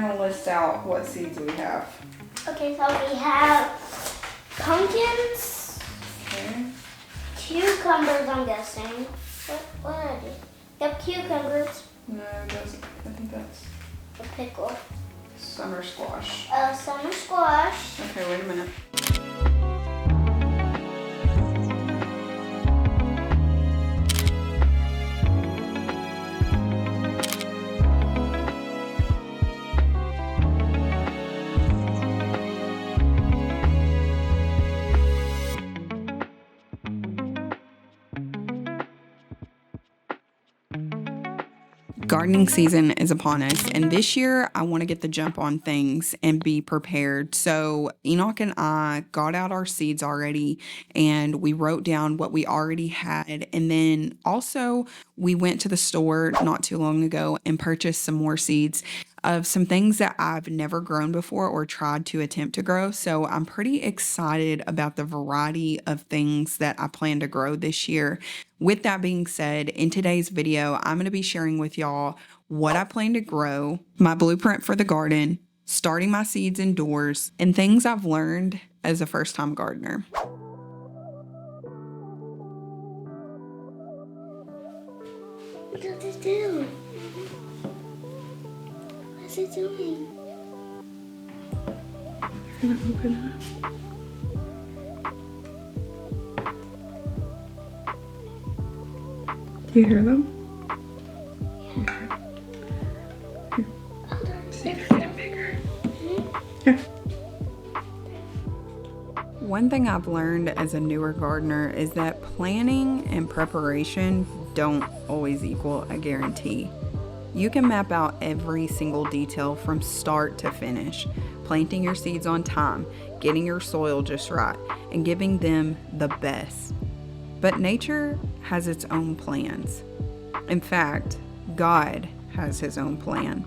going to list out what seeds we have. Okay, so we have pumpkins, Okay. cucumbers, I'm guessing. What are they? Yep, cucumbers, No, it doesn't. I think that's a pickle, summer squash. summer squash. Okay, wait a minute. Gardening season is upon us, and this year I want to get the jump on things and be prepared. So Enoch and I got out our seeds already, and we wrote down what we already had, and then also we went to the store not too long ago and purchased some more seeds of some things that I've never grown before or tried to attempt to grow. So I'm pretty excited about the variety of things that I plan to grow this year. With that being said, in today's video, I'm going to be sharing with y'all what I plan to grow, my blueprint for the garden, starting my seeds indoors, and things I've learned as a first-time gardener. What does it do? What's it doing? You're going to open up. Do you hear them? Yeah. See if they're getting bigger. Yeah. One thing I've learned as a newer gardener is that planning and preparation don't always equal a guarantee. You can map out every single detail from start to finish, planting your seeds on time, getting your soil just right, and giving them the best. But nature has its own plans. In fact, God has his own plan.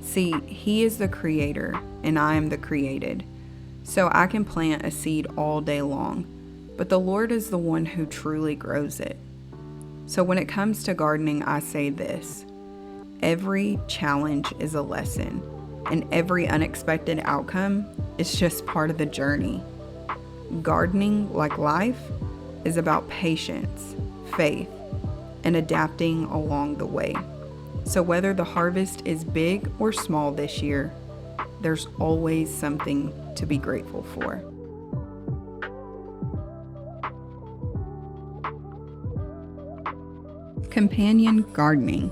See, he is the creator and I am the created. So I can plant a seed all day long, but the Lord is the one who truly grows it. So when it comes to gardening, I say this: every challenge is a lesson, and every unexpected outcome is just part of the journey. Gardening, like life, is about patience, faith, and adapting along the way. So whether the harvest is big or small this year, there's always something to be grateful for. Companion gardening.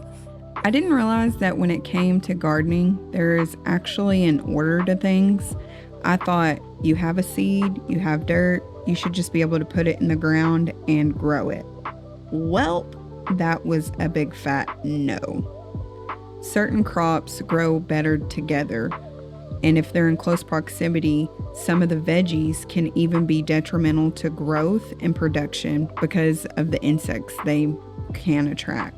I didn't realize that when it came to gardening, there is actually an order to things. I thought you have a seed, you have dirt, you should just be able to put it in the ground and grow it. Well, that was a big fat no. Certain crops grow better together, and if they're in close proximity, some of the veggies can even be detrimental to growth and production because of the insects they can attract.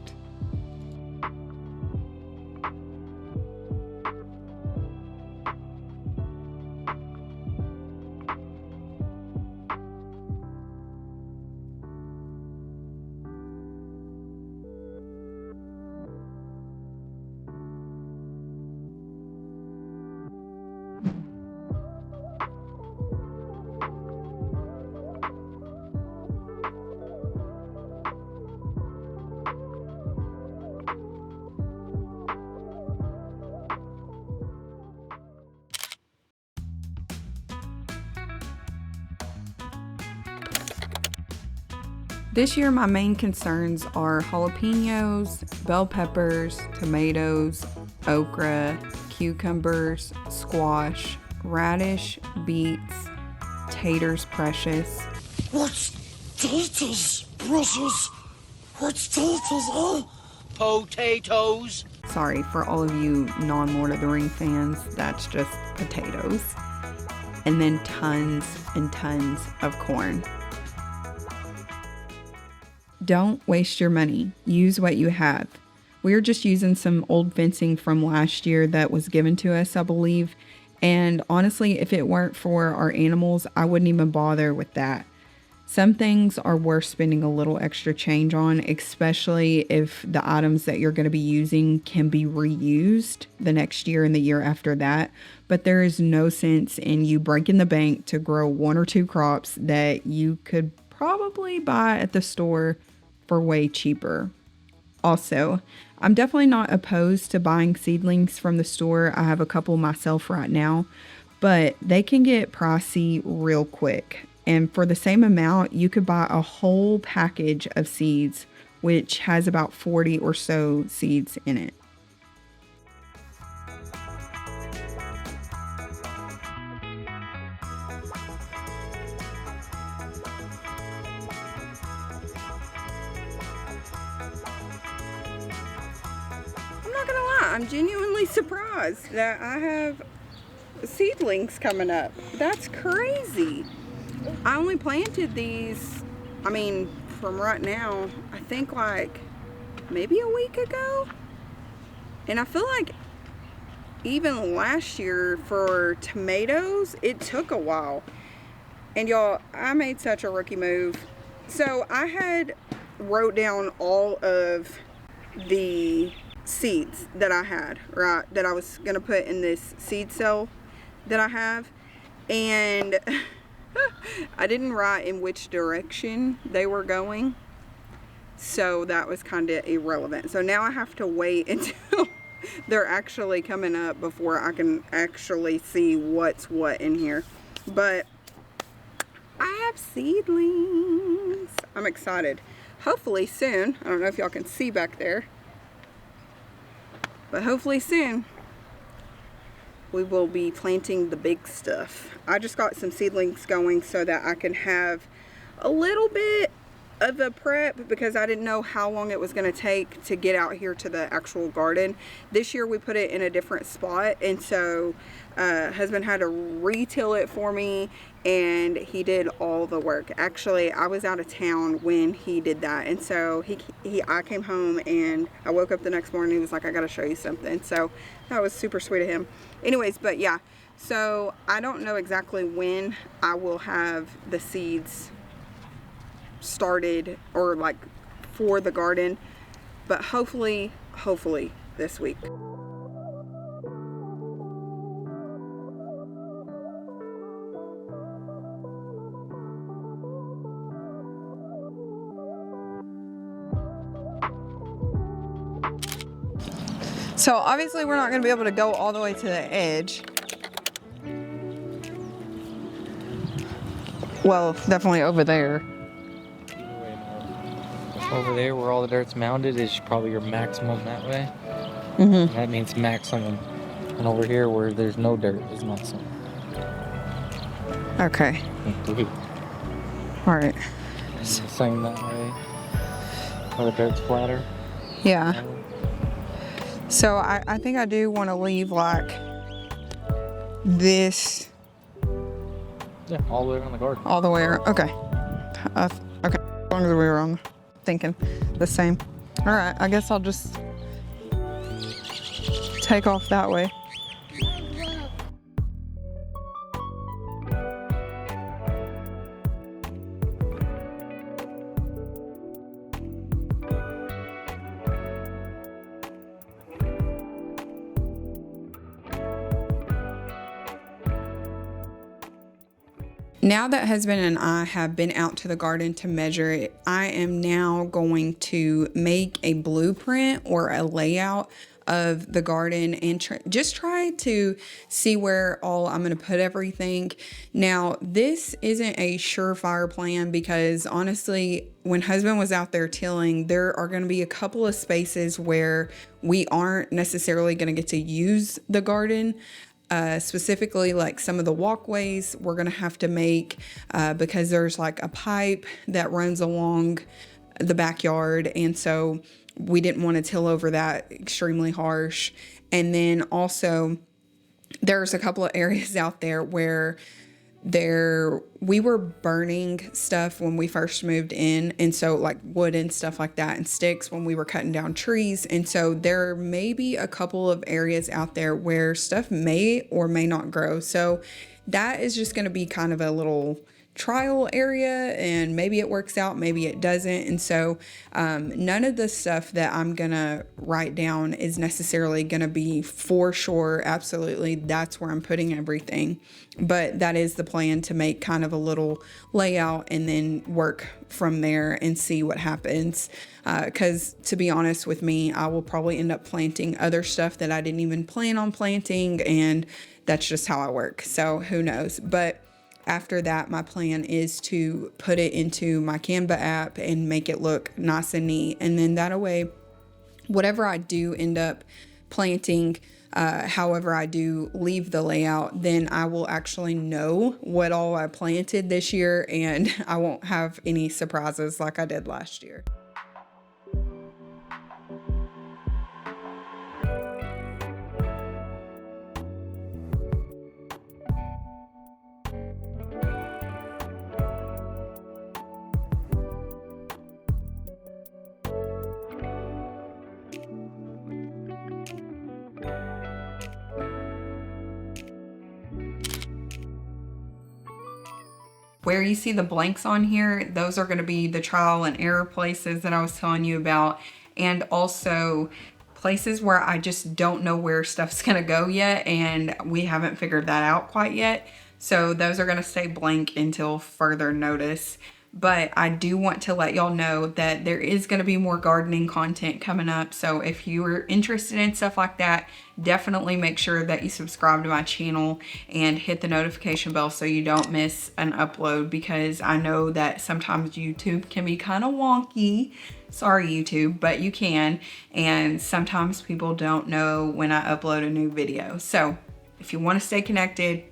This year, my main concerns are jalapenos, bell peppers, tomatoes, okra, cucumbers, squash, radish, beets, taters precious. What's taters, precious? What's taters, eh? Potatoes. Sorry, for all of you non-Lord of the Ring fans, that's just potatoes. And then tons and tons of corn. Don't waste your money. Use what you have. We are just using some old fencing from last year that was given to us, I believe. And honestly, if it weren't for our animals, I wouldn't even bother with that. Some things are worth spending a little extra change on, especially if the items that you're going to be using can be reused the next year and the year after that. But there is no sense in you breaking the bank to grow 1 or 2 crops that you could probably buy at the store for way cheaper. Also, I'm definitely not opposed to buying seedlings from the store. I have a couple myself right now, but they can get pricey real quick. And for the same amount, you could buy a whole package of seeds, which has about 40 or so seeds in it. I'm not gonna lie, I'm genuinely surprised that I have seedlings coming up. That's crazy. I only planted these, from right now, I think like maybe a week ago. And I feel like even last year for tomatoes, it took a while. And y'all, I made such a rookie move. So I had wrote down all of the seeds that I had, right, that I was gonna put in this seed cell that I have. And I didn't write in which direction they were going, so that was kind of irrelevant. So now I have to wait until they're actually coming up before I can actually see what's what in here. But I have seedlings. I'm excited. Hopefully soon, I don't know if y'all can see back there, but hopefully soon we will be planting the big stuff. I just got some seedlings going so that I can have a little bit of a prep, because I didn't know how long it was going to take to get out here to the actual garden. This year we put it in a different spot, and so husband had to re-till it for me, and he did all the work. Actually, I was out of town when he did that, and so I came home and I woke up the next morning. He was like, I gotta show you something. So that was super sweet of him. Anyways, but yeah, so I don't know exactly when I will have the seeds started, or like for the garden, but hopefully this week. So obviously we're not going to be able to go all the way to the edge. Well, definitely over there. Over there where all the dirt's mounded is probably your maximum that way. Mm-hmm. That means maximum. And over here where there's no dirt is maximum. Okay. All right. Same that way. Where the dirt's flatter. Yeah. So I think I do want to leave like this. Yeah, all the way around the garden. All the way around. Okay. Okay. As long as we were on thinking the same. All right. I guess I'll just take off that way. Now that husband and I have been out to the garden to measure it, I am now going to make a blueprint or a layout of the garden and just try to see where all I'm going to put everything. Now, this isn't a surefire plan because honestly, when husband was out there tilling, there are going to be a couple of spaces where we aren't necessarily going to get to use the garden. Specifically, like some of the walkways we're going to have to make because there's like a pipe that runs along the backyard. And so we didn't want to till over that extremely harsh. And then also there's a couple of areas out there where we were burning stuff when we first moved in, and so like wood and stuff like that and sticks when we were cutting down trees. And so there may be a couple of areas out there where stuff may or may not grow. So that is just going to be kind of a little trial area, and maybe it works out, maybe it doesn't. And so none of the stuff that I'm gonna write down is necessarily gonna be for sure, absolutely, that's where I'm putting everything. But that is the plan, to make kind of a little layout and then work from there and see what happens. Because to be honest with me, I will probably end up planting other stuff that I didn't even plan on planting, and that's just how I work. So who knows? But after that, my plan is to put it into my Canva app and make it look nice and neat. And then that way, whatever I do end up planting, however I do leave the layout, then I will actually know what all I planted this year, and I won't have any surprises like I did last year. Where you see the blanks on here, those are going to be the trial and error places that I was telling you about, and also places where I just don't know where stuff's going to go yet, and we haven't figured that out quite yet. So those are going to stay blank until further notice. But I do want to let y'all know that there is going to be more gardening content coming up. So if you're interested in stuff like that, definitely make sure that you subscribe to my channel and hit the notification bell so you don't miss an upload, because I know that sometimes YouTube can be kind of wonky. Sorry, YouTube, but you can. And sometimes people don't know when I upload a new video. So if you want to stay connected,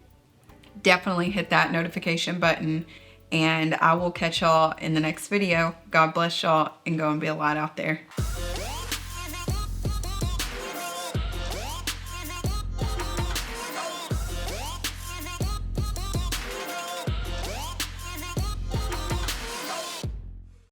definitely hit that notification button. And I will catch y'all in the next video. God bless y'all, and go and be a light out there.